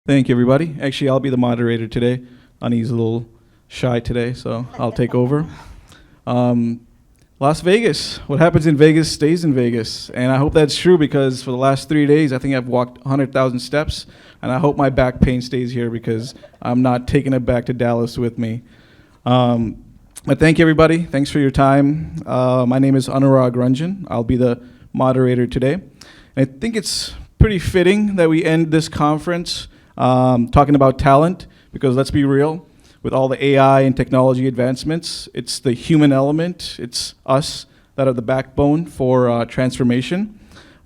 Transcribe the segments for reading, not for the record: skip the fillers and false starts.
Thank you, everybody. Actually, I'll be the moderator today. Ani's a little shy today, so I'll take over. Um, Las Vegas. What happens in Vegas stays in Vegas. And I hope that's true because for the last 3 days, I think I've walked 100,000 steps. And I hope my back pain stays here because I'm not taking it back to Dallas with me. But thank you, everybody. Thanks for your time. My name is Anurag Ranjan. I'll be the moderator today. And I think it's pretty fitting that we end this conference talking about talent, because let's be real, with all the AI and technology advancements, it's the human element, it's us that are the backbone for transformation.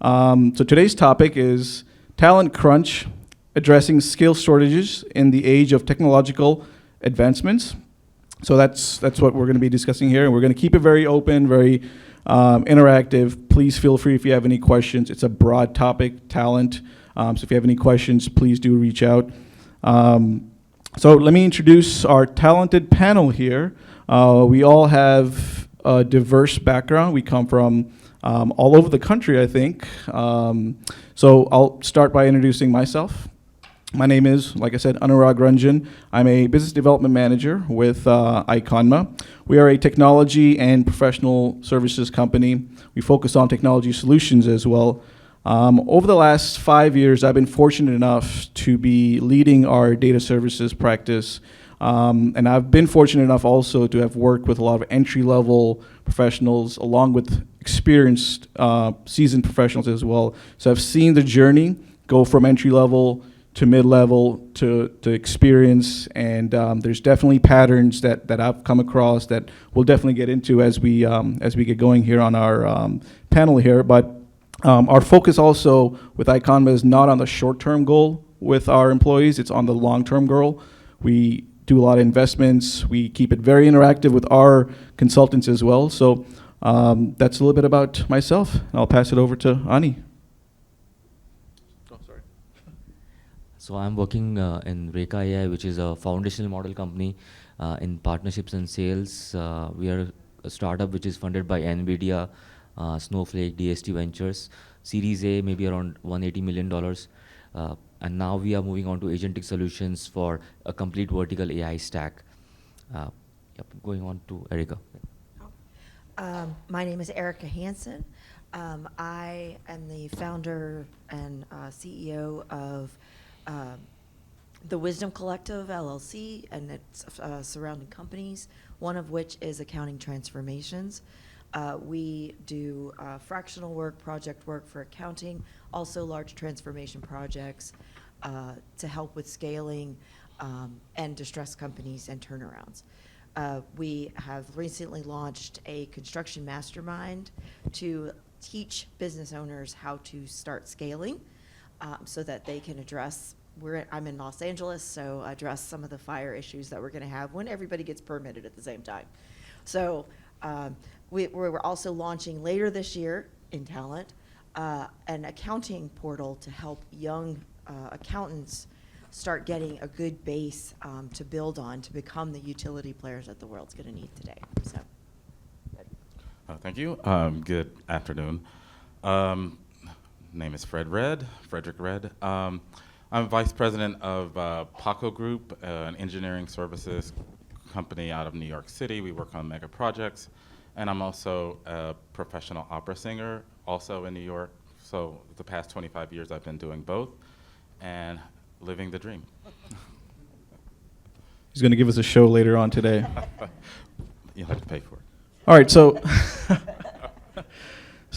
So today's topic is talent crunch, addressing skill shortages in the age of technological advancements. So that's what we're going to be discussing here, and we're going to keep it very open, very interactive. Please feel free if you have any questions. It's a broad topic, talent. So if you have any questions, please do reach out. So let me introduce our talented panel here. We all have a diverse background. We come from all over the country, I think. So I'll start by introducing myself. My name is, like I said, Anurag Ranjan. I'm a business development manager with Iconma. We are a technology and professional services company. We focus on technology solutions as well. Over the last 5 years, I've been fortunate enough to be leading our data services practice. And I've been fortunate enough also to have worked with a lot of entry-level professionals along with experienced, seasoned professionals as well. So I've seen the journey go from entry-level to mid-level to experience, and there's definitely patterns that I've come across that we'll definitely get into as we get going here on our panel here. But our focus also with Iconma is not on the short-term goal with our employees, it's on the long-term goal. We do a lot of investments, we keep it very interactive with our consultants as well. So that's a little bit about myself, and I'll pass it over to Ani. So I'm working in Reka AI, which is a foundational model company in partnerships and sales. We are a startup which is funded by NVIDIA, Snowflake, DST Ventures. Series A, maybe around $180 million. And now we are moving on to agentic solutions for a complete vertical AI stack. Going on to Erica. My name is Erica Hansen. I am the founder and CEO of the Wisdom Collective, LLC, and its surrounding companies, one of which is Accounting Transformations. We do fractional work, project work for accounting, also large transformation projects to help with scaling and distressed companies and turnarounds. We have recently launched a construction mastermind to teach business owners how to start scaling so that they can address, I'm in Los Angeles, so address some of the fire issues that we're going to have when everybody gets permitted at the same time. So we're also launching later this year in talent an accounting portal to help young accountants start getting a good base to build on to become the utility players that the world's going to need today. So, thank you. Good afternoon. Name is Frederick Red. I'm vice president of Paco Group, an engineering services company out of New York City. We work on mega projects. And I'm also a professional opera singer, also in New York. So the past 25 years I've been doing both and living the dream. He's going to give us a show later on today. You'll have to pay for it. All right, so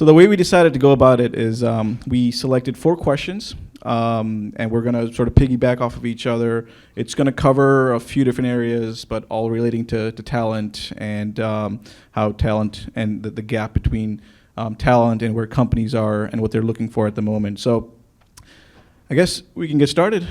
the way we decided to go about it is we selected 4 questions, and we're going to sort of piggyback off of each other. It's going to cover a few different areas, but all relating to talent and how talent and the gap between talent and where companies are and what they're looking for at the moment. So I guess we can get started.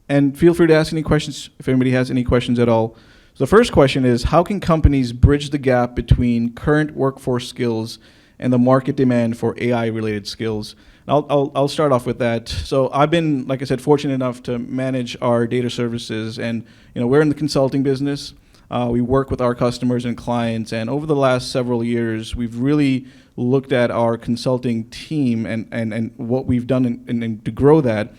And feel free to ask any questions if anybody has any questions at all. So the first question is, how can companies bridge the gap between current workforce skills and the market demand for AI-related skills? I'll start off with that. So I've been, like I said, fortunate enough to manage our data services, and we're in the consulting business. We work with our customers and clients, and over the last several years, we've really looked at our consulting team and what we've done and to grow that.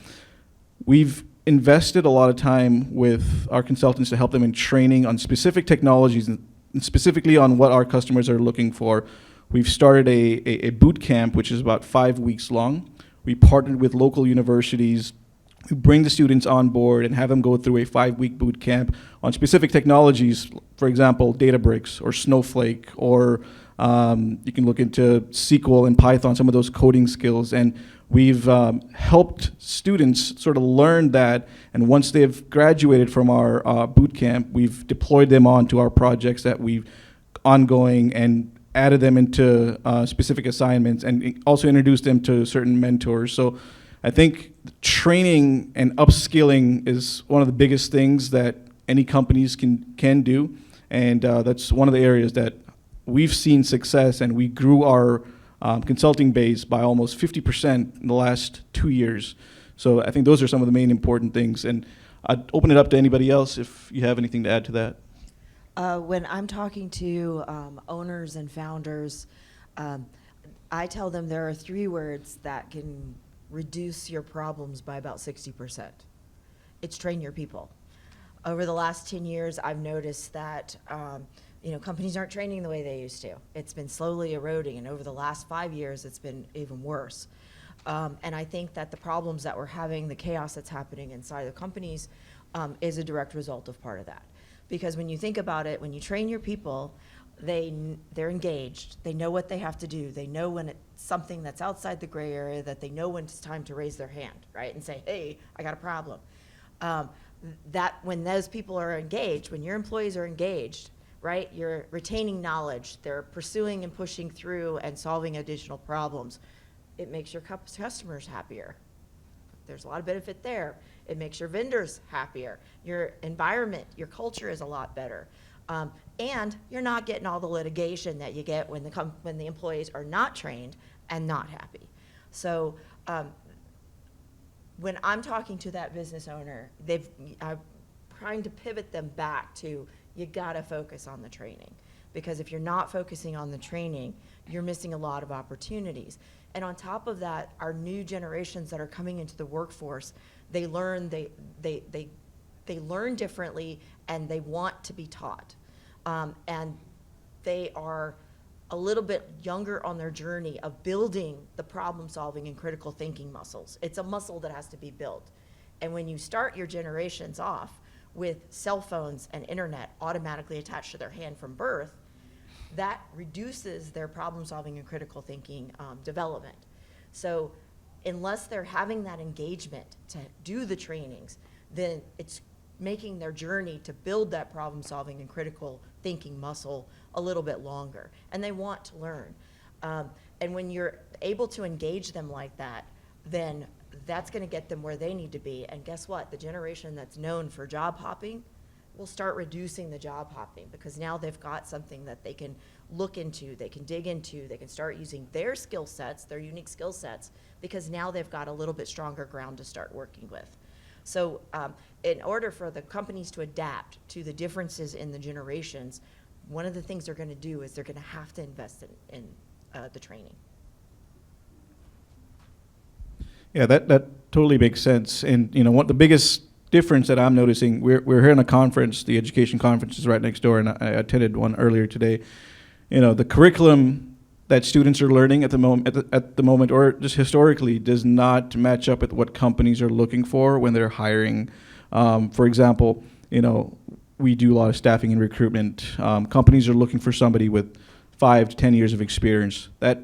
We've invested a lot of time with our consultants to help them in training on specific technologies and specifically on what our customers are looking for. We've started a boot camp, which is about 5 weeks long. We partnered with local universities. We bring the students on board and have them go through a 5-week boot camp on specific technologies, for example, Databricks or Snowflake, or you can look into SQL and Python, some of those coding skills. And we've helped students sort of learn that, and once they've graduated from our boot camp, we've deployed them onto our projects that we've ongoing and added them into specific assignments and also introduced them to certain mentors. So I think training and upskilling is one of the biggest things that any companies can do, and that's one of the areas that we've seen success, and we grew our consulting base by almost 50% in the last 2 years. So I think those are some of the main important things, and I'd open it up to anybody else if you have anything to add to that. When I'm talking to owners and founders, I tell them there are 3 words that can reduce your problems by about 60%. It's train your people. Over the last 10 years, I've noticed that companies aren't training the way they used to. It's been slowly eroding, and over the last 5 years, it's been even worse. And I think that the problems that we're having, the chaos that's happening inside of companies, is a direct result of part of that. Because when you think about it, when you train your people, they're engaged. They know what they have to do. They know when it's something that's outside the gray area, that they know when it's time to raise their hand, right, and say, hey, I got a problem. That when those people are engaged, when your employees are engaged, right, you're retaining knowledge, they're pursuing and pushing through and solving additional problems, it makes your customers happier. There's a lot of benefit there. It makes your vendors happier. Your environment, your culture is a lot better. And you're not getting all the litigation that you get when the employees are not trained and not happy. So when I'm talking to that business owner, I'm trying to pivot them back to, you gotta focus on the training. Because if you're not focusing on the training, you're missing a lot of opportunities. And on top of that, our new generations that are coming into the workforce, they learn learn differently, and they want to be taught. And they are a little bit younger on their journey of building the problem solving and critical thinking muscles. It's a muscle that has to be built. And when you start your generations off with cell phones and internet automatically attached to their hand from birth, that reduces their problem solving and critical thinking development. So unless they're having that engagement to do the trainings, then it's making their journey to build that problem solving and critical thinking muscle a little bit longer. And they want to learn. And when you're able to engage them like that, then that's going to get them where they need to be. And guess what? The generation that's known for job hopping will start reducing the job hopping, because now they've got something that they can look into, they can dig into, they can start using their skill sets, their unique skill sets, because now they've got a little bit stronger ground to start working with. So in order for the companies to adapt to the differences in the generations, one of the things they're going to do is they're going to have to invest in the training. Yeah, that totally makes sense. And what the biggest difference that I'm noticing, we're here in a conference, the education conference is right next door, and I attended one earlier today. The curriculum that students are learning at the moment, or just historically, does not match up with what companies are looking for when they're hiring. For example, we do a lot of staffing and recruitment. Companies are looking for somebody with 5 to 10 years of experience. That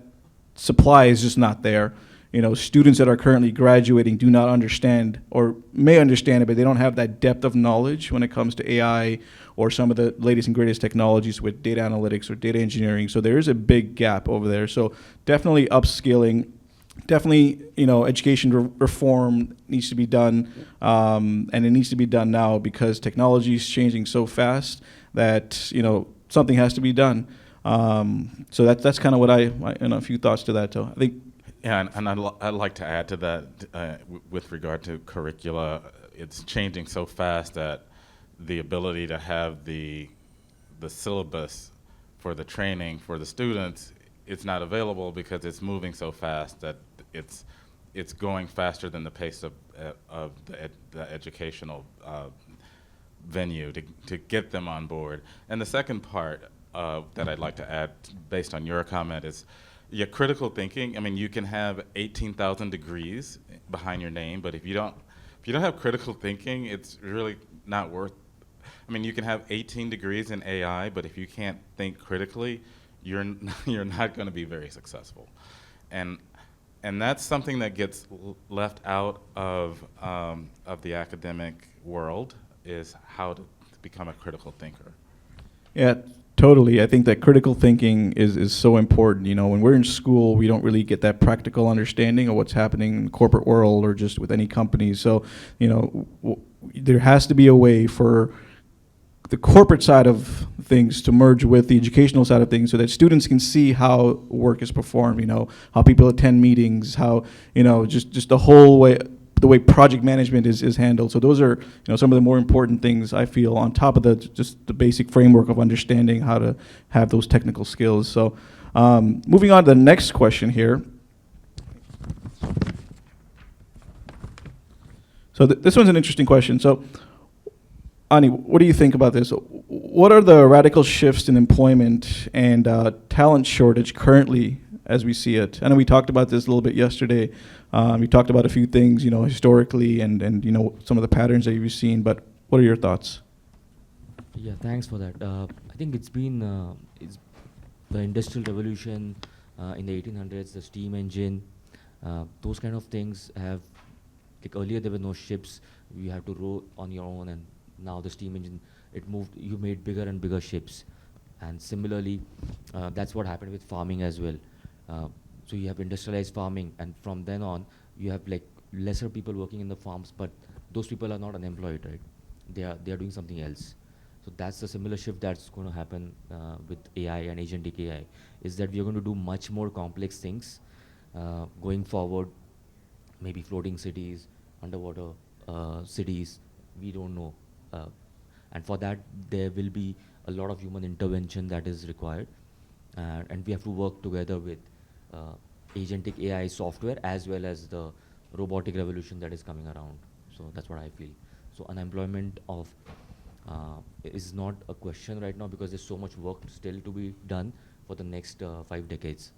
supply is just not there. Students that are currently graduating do not understand, or may understand it, but they don't have that depth of knowledge when it comes to AI or some of the latest and greatest technologies with data analytics or data engineering. So there is a big gap over there. So definitely upskilling, definitely, education reform needs to be done, and it needs to be done now, because technology is changing so fast that, something has to be done. So that's kind of what a few thoughts to that. So I think. Yeah, and I'd like to add to that with regard to curricula. It's changing so fast that the ability to have the syllabus for the training for the students, it's not available because it's moving so fast that it's it's going faster than the pace of the educational venue to get them on board. And the second part that I'd like to add, based on your comment, is your critical thinking. I mean, you can have 18,000 degrees behind your name, but if you don't have critical thinking, it's really not worth. I mean, you can have 18 degrees in AI, but if you can't think critically, you're not going to be very successful. And that's something that gets left out of the academic world, is how to become a critical thinker. Yeah, totally. I think that critical thinking is so important. You know, when we're in school, we don't really get that practical understanding of what's happening in the corporate world or just with any company. So, you know, there has to be a way for the corporate side of things to merge with the educational side of things, so that students can see how work is performed, you know, how people attend meetings, how, you know, just the whole way, the way project management is handled. So those are, you know, some of the more important things I feel, on top of just the basic framework of understanding how to have those technical skills. So moving on to the next question here. So this one's an interesting question. So Ani, what do you think about this? What are the radical shifts in employment and talent shortage currently as we see it? I know we talked about this a little bit yesterday. We talked about a few things, you know, historically and you know, some of the patterns that you've seen, but what are your thoughts? Yeah, thanks for that. I think it's been the Industrial Revolution in the 1800s, the steam engine, those kind of things have, like earlier there were no ships, you had to row on your own, and now the steam engine, it moved, you made bigger and bigger ships. And similarly, that's what happened with farming as well. So you have industrialized farming, and from then on, you have like lesser people working in the farms, but those people are not unemployed, right? They are doing something else. So that's the similar shift that's going to happen with AI and agentic AI, is that we are going to do much more complex things going forward, maybe floating cities, underwater cities, we don't know. And for that, there will be a lot of human intervention that is required. And we have to work together with agentic AI software as well as the robotic revolution that is coming around. So that's what I feel. So unemployment is not a question right now, because there's so much work still to be done for the next 5 decades,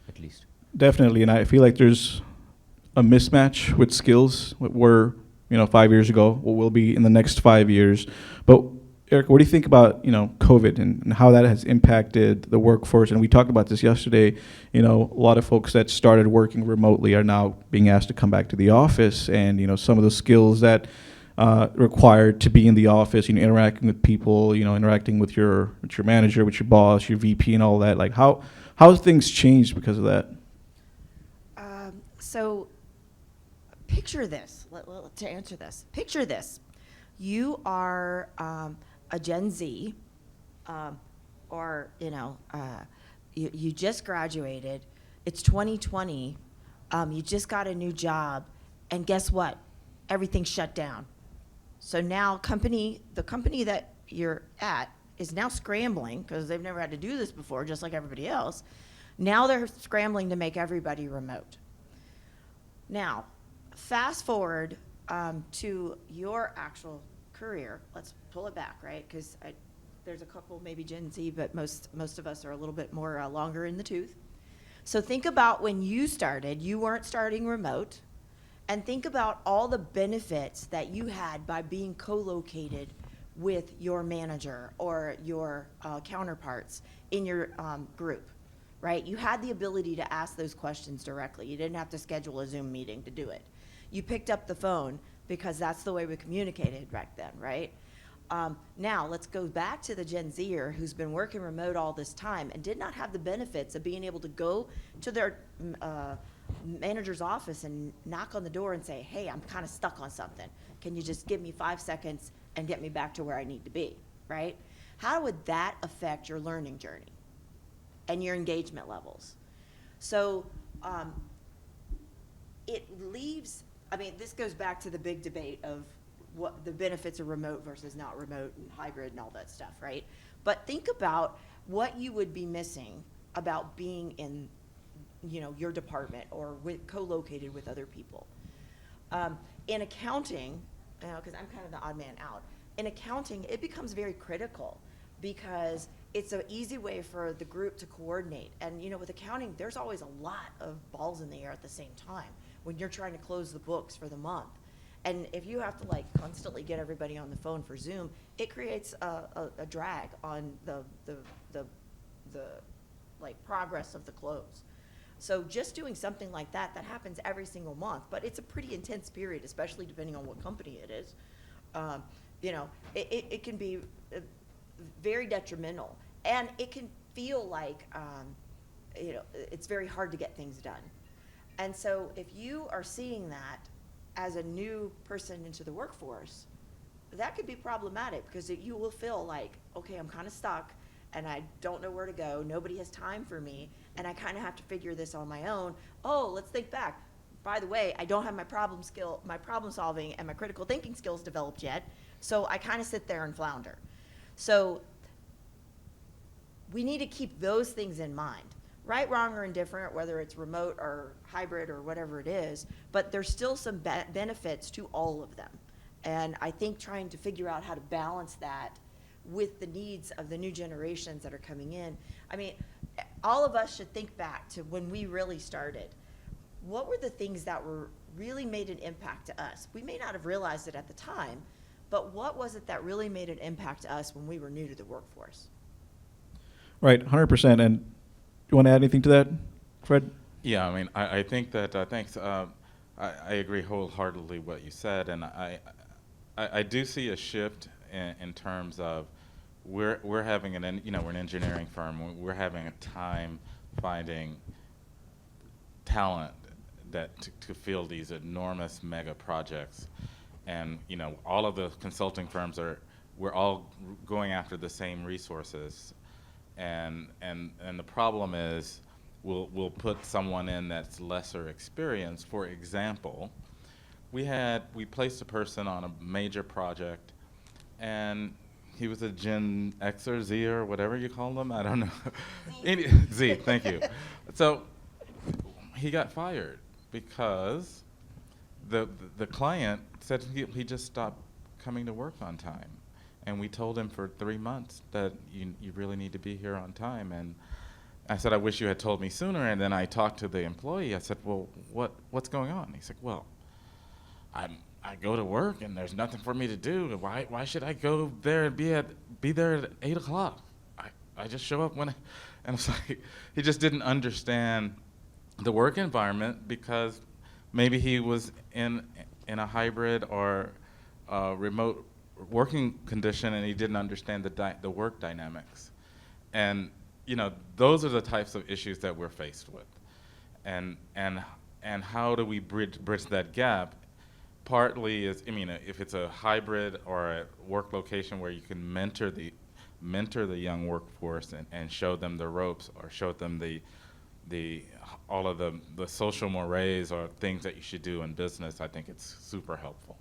at least. Definitely, and I feel like there's a mismatch with skills. What were, you know, 5 years ago, what will be in the next 5 years. But Eric, what do you think about, you know, COVID and how that has impacted the workforce? And we talked about this yesterday. You know, a lot of folks that started working remotely are now being asked to come back to the office, and you know, some of the skills that required to be in the office, you know, interacting with people, you know, interacting with your manager, with your boss, your VP, and all that. Like, how have things changed because of that? So picture this, to answer this. Picture this. You are a Gen Z, or, you know, you just graduated. It's 2020. You just got a new job. And guess what? Everything's shut down. So now the company that you're at is now scrambling, because they've never had to do this before, just like everybody else. Now they're scrambling to make everybody remote. Now, fast forward to your actual career. Let's pull it back, right? Because there's a couple, maybe Gen Z, but most of us are a little bit more longer in the tooth. So think about when you started. You weren't starting remote. And think about all the benefits that you had by being co-located with your manager or your counterparts in your group. Right? You had the ability to ask those questions directly. You didn't have to schedule a Zoom meeting to do it. You picked up the phone because that's the way we communicated back then, right? Now, let's go back to the Gen Zer who's been working remote all this time and did not have the benefits of being able to go to their manager's office and knock on the door and say, hey, I'm kind of stuck on something. Can you just give me 5 seconds and get me back to where I need to be, right? How would that affect your learning journey and your engagement levels? So it leaves, I mean, this goes back to the big debate of what the benefits of remote versus not remote and hybrid and all that stuff, right? But think about what you would be missing about being in your department or co-located with other people. In accounting, because I'm kind of the odd man out, in accounting, it becomes very critical because it's an easy way for the group to coordinate. And, with accounting, there's always a lot of balls in the air at the same time when you're trying to close the books for the month. And if you have to constantly get everybody on the phone for Zoom, it creates a drag on the progress of the close. So just doing something like that happens every single month, but it's a pretty intense period, especially depending on what company it is. It can be very detrimental, and it can feel like it's very hard to get things done. And so if you are seeing that as a new person into the workforce, that could be problematic because you will feel like, okay, I'm kind of stuck and I don't know where to go. Nobody has time for me, and I kind of have to figure this on my own. Oh, let's think back. By the way, I don't have my problem solving and my critical thinking skills developed yet, so I kind of sit there and flounder. So we need to keep those things in mind. Right, wrong, or indifferent, whether it's remote or hybrid or whatever it is, but there's still some benefits to all of them. And I think trying to figure out how to balance that with the needs of the new generations that are coming in. I mean, all of us should think back to when we really started. What were the things that really made an impact to us? We may not have realized it at the time, but what was it that really made an impact to us when we were new to the workforce? Right, 100%. And you want to add anything to that, Fred? Yeah, I mean, I think that, thanks. I agree wholeheartedly what you said, and I do see a shift in terms of we're having we're an engineering firm. We're having a time finding talent to field these enormous mega projects, and all of the consulting firms we're all going after the same resources. And the problem is we'll put someone in that's lesser experienced. For example, we placed a person on a major project, and he was a Gen X or Z or whatever you call them. I don't know. Z, thank you. So he got fired because the client said he just stopped coming to work on time. And we told him for 3 months that you really need to be here on time. And I said, I wish you had told me sooner. And then I talked to the employee. I said, well, what's going on? He said, well, I go to work and there's nothing for me to do. Why should I go there and be there at 8 o'clock? I just show up when and it's like he just didn't understand the work environment because maybe he was in a hybrid or remote working condition, and he didn't understand the work dynamics. And those are the types of issues that we're faced with. And how do we bridge that gap? Partly is, if it's a hybrid or a work location where you can mentor the young workforce and show them the ropes or show them all of the social mores or things that you should do in business, I think it's super helpful.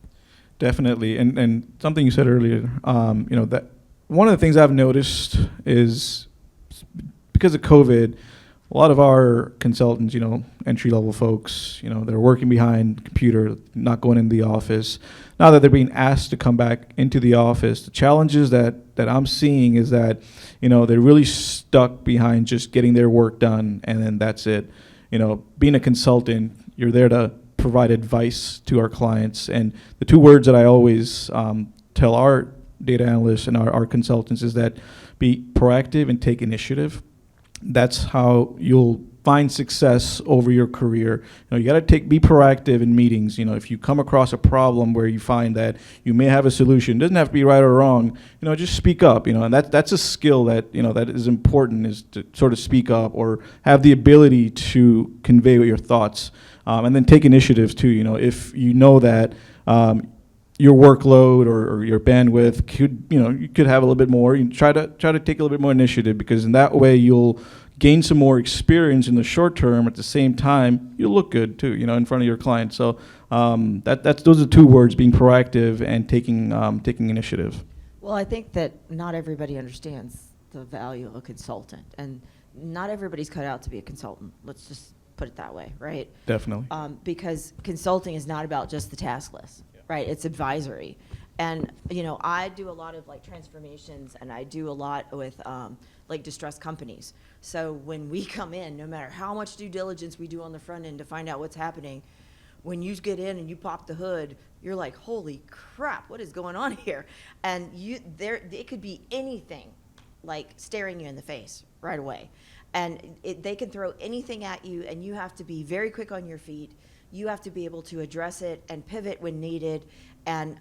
Definitely, and something you said earlier, that one of the things I've noticed is because of COVID, a lot of our consultants, entry-level folks, they're working behind a computer, not going into the office. Now that they're being asked to come back into the office, the challenges that I'm seeing is that, they're really stuck behind just getting their work done, and then that's it. Being a consultant, you're there to provide advice to our clients. And the two words that I always tell our data analysts and our consultants is that be proactive and take initiative. That's how you'll find success over your career. You got to be proactive in meetings. If you come across a problem where you find that you may have a solution, it doesn't have to be right or wrong. Just speak up. And that's a skill that that is important, is to sort of speak up or have the ability to convey your thoughts, and then take initiatives too. If you know that your workload or your bandwidth you could have a little bit more. You try to take a little bit more initiative, because in that way you'll gain some more experience in the short term. At the same time, you'll look good too, in front of your client. So those are two words: being proactive and taking initiative. Well, I think that not everybody understands the value of a consultant, and not everybody's cut out to be a consultant. Let's just put it that way, right? Definitely. Because consulting is not about just the task list, right? It's advisory. And, I do a lot of like transformations, and I do a lot with like distressed companies. So when we come in, no matter how much due diligence we do on the front end to find out what's happening, when you get in and you pop the hood, you're like, holy crap, what is going on here? And it could be anything like staring you in the face right away. And they can throw anything at you, and you have to be very quick on your feet. You have to be able to address it and pivot when needed. And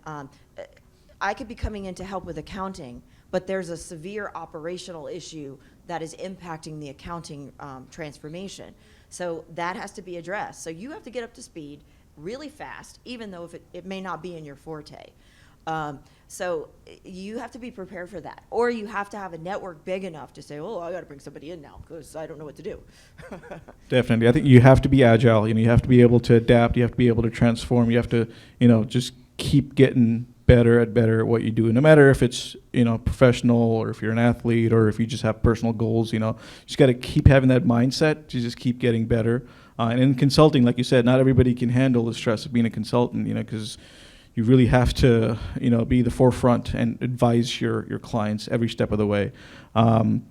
I could be coming in to help with accounting, but there's a severe operational issue that is impacting the accounting transformation. So that has to be addressed. So you have to get up to speed really fast, even though if it may not be in your forte. So you have to be prepared for that. Or you have to have a network big enough to say, oh, I got to bring somebody in now because I don't know what to do. Definitely. I think you have to be agile. You have to be able to adapt. You have to be able to transform. You have to, just keep getting better at what you do. No matter if it's, professional, or if you're an athlete, or if you just have personal goals, you just got to keep having that mindset to just keep getting better. And in consulting, like you said, not everybody can handle the stress of being a consultant, because you really have to, be the forefront and advise your clients every step of the way. So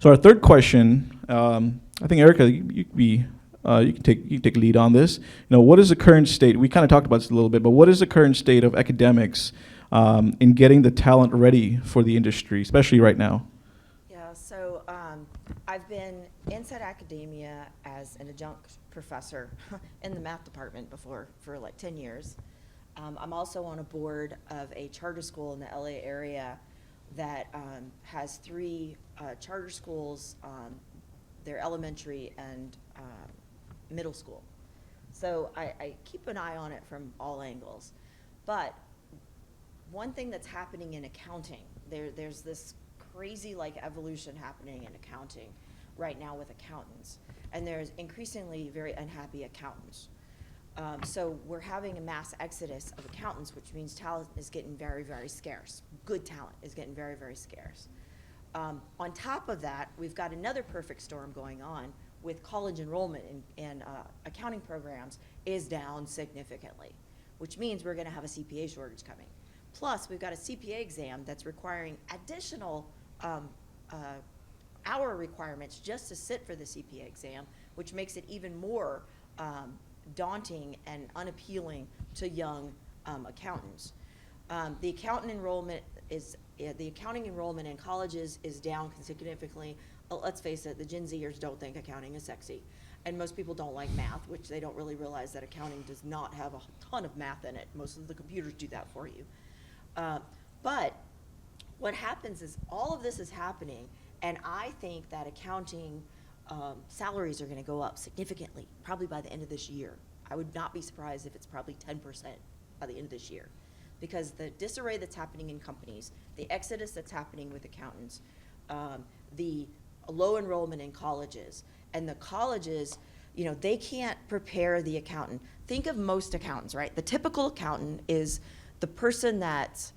our third question, I think Erica, you can take lead on this. What is the current state? We kind of talked about this a little bit, but what is the current state of academics in getting the talent ready for the industry, especially right now? Yeah, so I've been inside academia as an adjunct professor in the math department before for like 10 years. I'm also on a board of a charter school in the LA area that has 3 charter schools, they're elementary and middle school. So I keep an eye on it from all angles. But one thing that's happening in accounting, there's this crazy evolution happening in accounting right now with accountants. And there's increasingly very unhappy accountants. So we're having a mass exodus of accountants, which means talent is getting very, very scarce. Good talent is getting very, very scarce. On top of that, we've got another perfect storm going on with college enrollment in accounting programs is down significantly, which means we're going to have a CPA shortage coming. Plus, we've got a CPA exam that's requiring additional hour requirements just to sit for the CPA exam, which makes it even more daunting and unappealing to young accountants. The accounting enrollment in colleges is down significantly. Let's face it, the Gen Zers don't think accounting is sexy. And most people don't like math, which they don't really realize that accounting does not have a ton of math in it. Most of the computers do that for you. But what happens is all of this is happening, and I think that accounting salaries are going to go up significantly, probably by the end of this year. I would not be surprised if it's probably 10% by the end of this year, because the disarray that's happening in companies, the exodus that's happening with accountants, the low enrollment in colleges, and the colleges, they can't prepare the accountant. Think of most accountants, right? The typical accountant is the person that's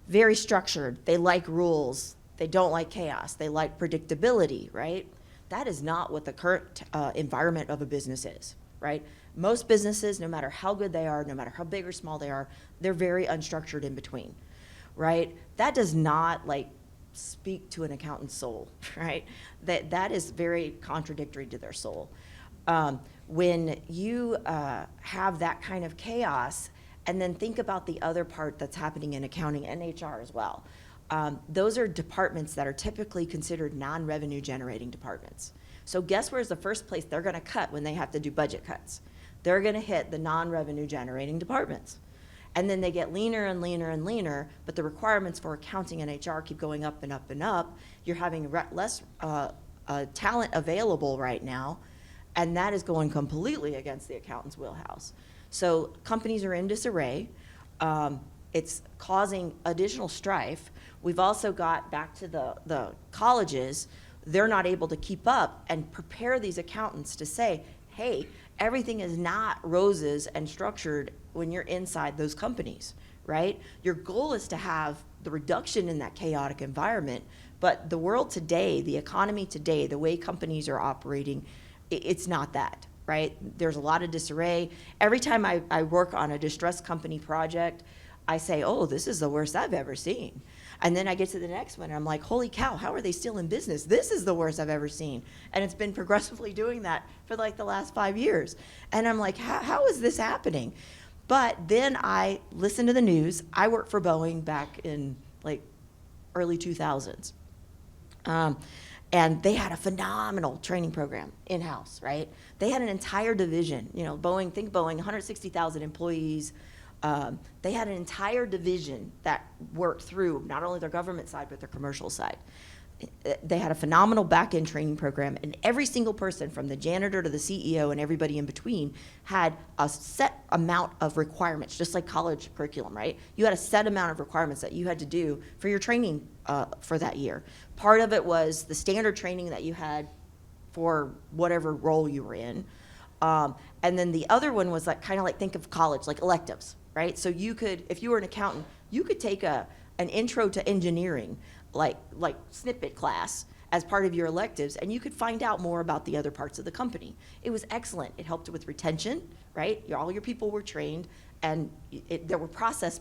very structured. They like rules. They don't like chaos. They like predictability, right? That is not what the current environment of a business is, right? Most businesses, no matter how good they are, no matter how big or small they are, they're very unstructured in between, right? That does not speak to an accountant's soul, right? That is very contradictory to their soul. When you have that kind of chaos, and then think about the other part that's happening in accounting and HR as well. Those are departments that are typically considered non-revenue generating departments. So guess where's the first place they're going to cut when they have to do budget cuts? They're going to hit the non-revenue generating departments. And then they get leaner and leaner and leaner, but the requirements for accounting and HR keep going up and up and up. You're having less talent available right now, and that is going completely against the accountant's wheelhouse. So companies are in disarray. It's causing additional strife. We've also got back to the colleges. They're not able to keep up and prepare these accountants to say, hey, everything is not roses and structured when you're inside those companies, right? Your goal is to have the reduction in that chaotic environment, but the world today, the economy today, the way companies are operating, It's not that, right? There's a lot of disarray. Every time I work on a distressed company project, I say, oh, this is the worst I've ever seen. And then I get to the next one, and I'm like, holy cow, how are they still in business? This is the worst I've ever seen. And it's been progressively doing that for like the last 5 years. And I'm like, how is this happening? But then I listen to the news. I worked for Boeing back in like early 2000s. And they had a phenomenal training program in-house, right? They had an entire division, Boeing, think Boeing, 160,000 employees. They had an entire division that worked through not only their government side, but their commercial side. They had a phenomenal back-end training program, and every single person from the janitor to the CEO and everybody in between had a set amount of requirements, just like college curriculum, right? You had a set amount of requirements that you had to do for your training for that year. Part of it was the standard training that you had for whatever role you were in. And then the other one was like kind of like think of college, like electives, right? So you could, if you were an accountant, you could take an intro to engineering, like snippet class as part of your electives, and you could find out more about the other parts of the company. It was excellent. It helped with retention, right? All your people were trained, and there were process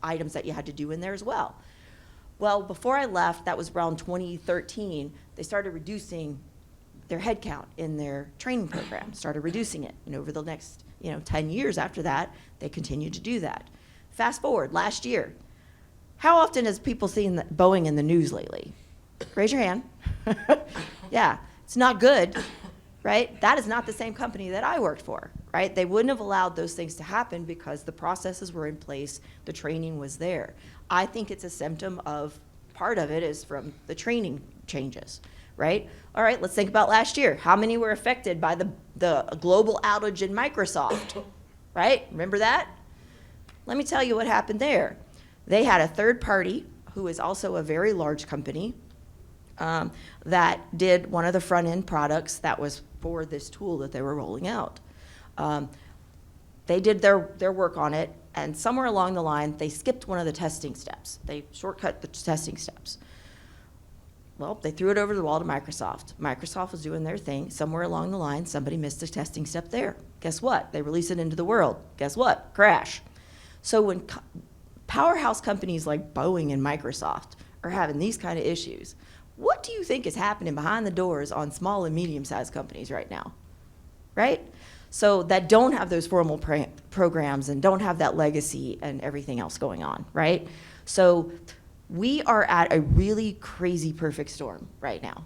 items that you had to do in there as well. Well, before I left, that was around 2013, they started reducing their headcount in their training program, started reducing it. And over the next 10 years after that, they continued to do that. Fast forward, last year, how often has people seen Boeing in the news lately? Raise your hand. Yeah, it's not good, right? That is not the same company that I worked for, right? They wouldn't have allowed those things to happen because the processes were in place, the training was there. I think it's a symptom of, part of it is from the training changes, right? All right, let's think about last year. How many were affected by the global outage in Microsoft, right? Remember that? Let me tell you what happened there. They had a third party who is also a very large company that did one of the front end products that was for this tool that they were rolling out. They did their work on it, and somewhere along the line, they skipped one of the testing steps. They shortcut the testing steps. Well, they threw it over the wall to Microsoft. Microsoft was doing their thing. Somewhere along the line, somebody missed a testing step there. Guess what? They release it into the world. Guess what? Crash. So when powerhouse companies like Boeing and Microsoft are having these kind of issues, what do you think is happening behind the doors on small and medium-sized companies right now, right? So that don't have those formal programs and don't have that legacy and everything else going on, right? So we are at a really crazy perfect storm right now.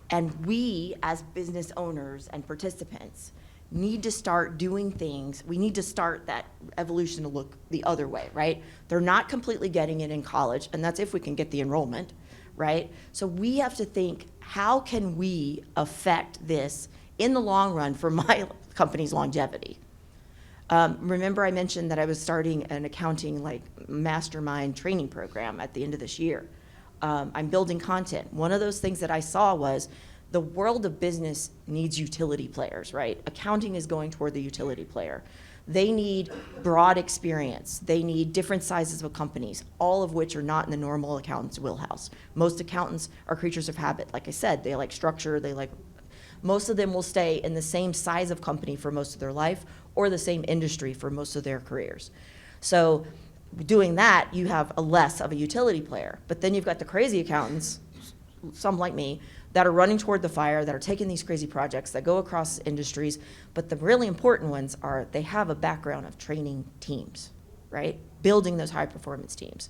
And we, as business owners and participants, need to start doing things. We need to start that evolution to look the other way, right? They're not completely getting it in college, and that's if we can get the enrollment, right? So we have to think, how can we affect this in the long run for my company's longevity? Remember I mentioned that I was starting an accounting mastermind training program at the end of this year. I'm building content. One of those things that I saw was the world of business needs utility players, right? Accounting is going toward the utility player. They need broad experience. They need different sizes of companies, all of which are not in the normal accountant's wheelhouse. Most accountants are creatures of habit. Like I said, they like structure, most of them will stay in the same size of company for most of their life or the same industry for most of their careers. So doing that, you have less of a utility player. But then you've got the crazy accountants, some like me, that are running toward the fire, that are taking these crazy projects that go across industries. But the really important ones are they have a background of training teams, right? Building those high performance teams.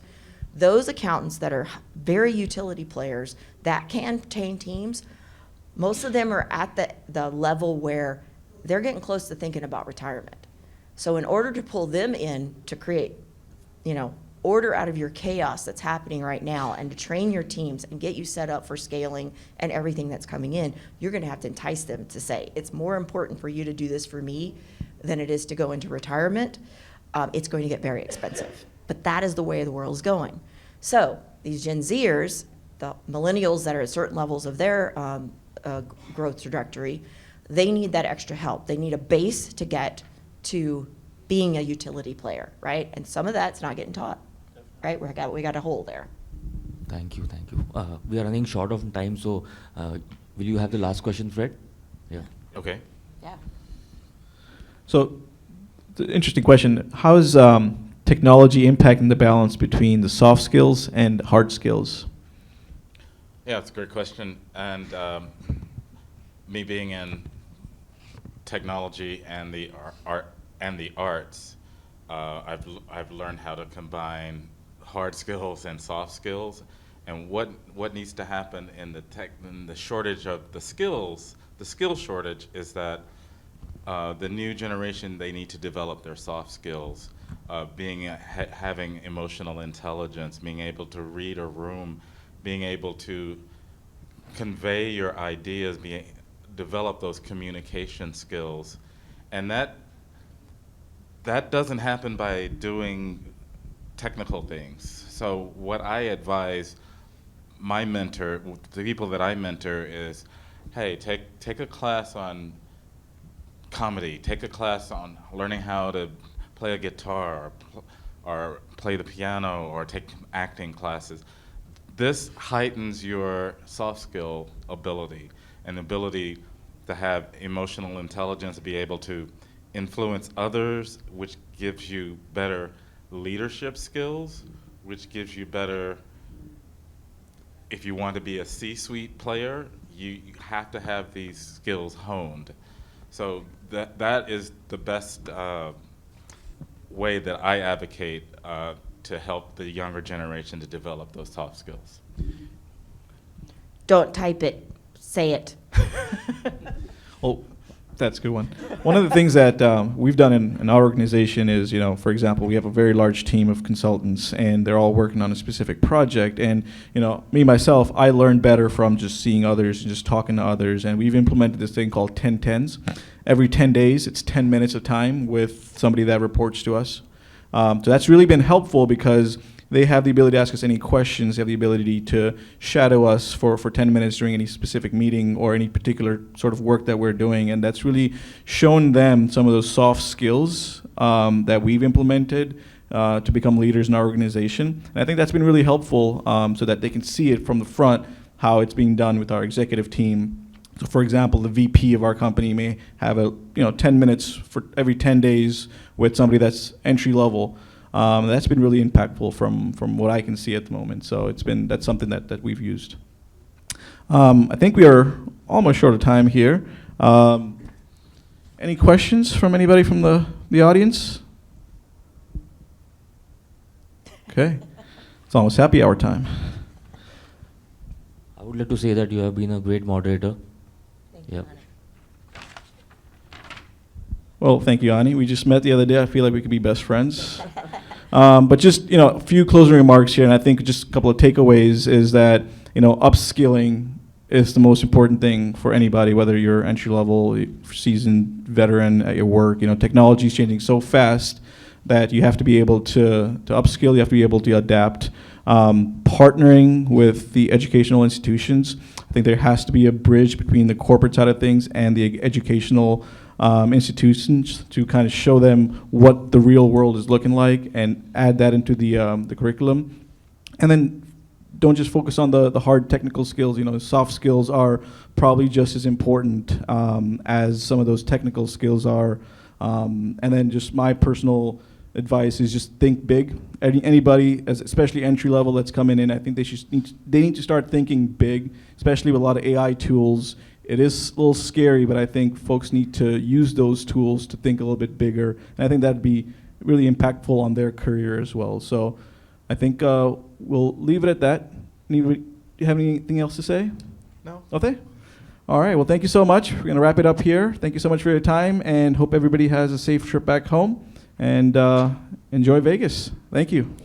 Those accountants that are very utility players that can train teams, most of them are at the level where they're getting close to thinking about retirement. So in order to pull them in to create, order out of your chaos that's happening right now and to train your teams and get you set up for scaling and everything that's coming in, you're going to have to entice them to say, it's more important for you to do this for me than it is to go into retirement. It's going to get very expensive. But that is the way the world is going. So these Gen Zers, the millennials that are at certain levels of their growth trajectory, they need that extra help. They need a base to get to being a utility player, right? And some of that's not getting taught, right? We got a hole there. Thank you. We are running short of time, so will you have the last question, Fred? Yeah. Okay. Yeah. So, the interesting question. How is technology impacting the balance between the soft skills and hard skills? Yeah, it's a great question. And me being in technology and the art and the arts, I've learned how to combine hard skills and soft skills. And what needs to happen in the shortage of the skill shortage is that the new generation, they need to develop their soft skills, having emotional intelligence, being able to read a room, being able to convey your ideas, develop those communication skills. And that doesn't happen by doing technical things. So what I advise the people that I mentor is, hey, take a class on comedy, take a class on learning how to play a guitar or play the piano, or take acting classes. This heightens your soft skill ability and ability to have emotional intelligence, be able to influence others, which gives you better leadership skills, which gives you better, if you want to be a C-suite player, you have to have these skills honed. So that is the best way that I advocate to help the younger generation to develop those soft skills. Don't type it. Say it. Well, that's a good one. One of the things that we've done in our organization is, for example, we have a very large team of consultants, and they're all working on a specific project. And, me, myself, I learn better from just seeing others and just talking to others. And we've implemented this thing called 10-10s. Every 10 days, it's 10 minutes of time with somebody that reports to us. So that's really been helpful because they have the ability to ask us any questions. They have the ability to shadow us for 10 minutes during any specific meeting or any particular sort of work that we're doing. And that's really shown them some of those soft skills that we've implemented to become leaders in our organization. And I think that's been really helpful so that they can see it from the front, how it's being done with our executive team. So, for example, the VP of our company may have 10 minutes for every 10 days with somebody that's entry level. That's been really impactful from what I can see at the moment. So that's something that we've used. I think we are almost short of time here. Any questions from anybody from the audience? Okay, it's almost happy hour time. I would like to say that you have been a great moderator. Thank you, Yep. honey. Well, thank you, Ani. We just met the other day. I feel like we could be best friends. But just, a few closing remarks here, and I think just a couple of takeaways is that, upskilling is the most important thing for anybody, whether you're entry level, seasoned veteran at your work. Technology is changing so fast that you have to be able to upskill, you have to be able to adapt. Partnering with the educational institutions, I think there has to be a bridge between the corporate side of things and the educational institutions to kind of show them what the real world is looking like and add that into the curriculum. And then don't just focus on the hard technical skills. Soft skills are probably just as important as some of those technical skills are. And then just my personal advice is just think big. Anybody, especially entry level that's coming in, I think they need to start thinking big, especially with a lot of AI tools. It is a little scary, but I think folks need to use those tools to think a little bit bigger. And I think that'd be really impactful on their career as well. So I think we'll leave it at that. Do you have anything else to say? No? Okay. All right. Well, thank you so much. We're going to wrap it up here. Thank you so much for your time, and hope everybody has a safe trip back home. And enjoy Vegas. Thank you.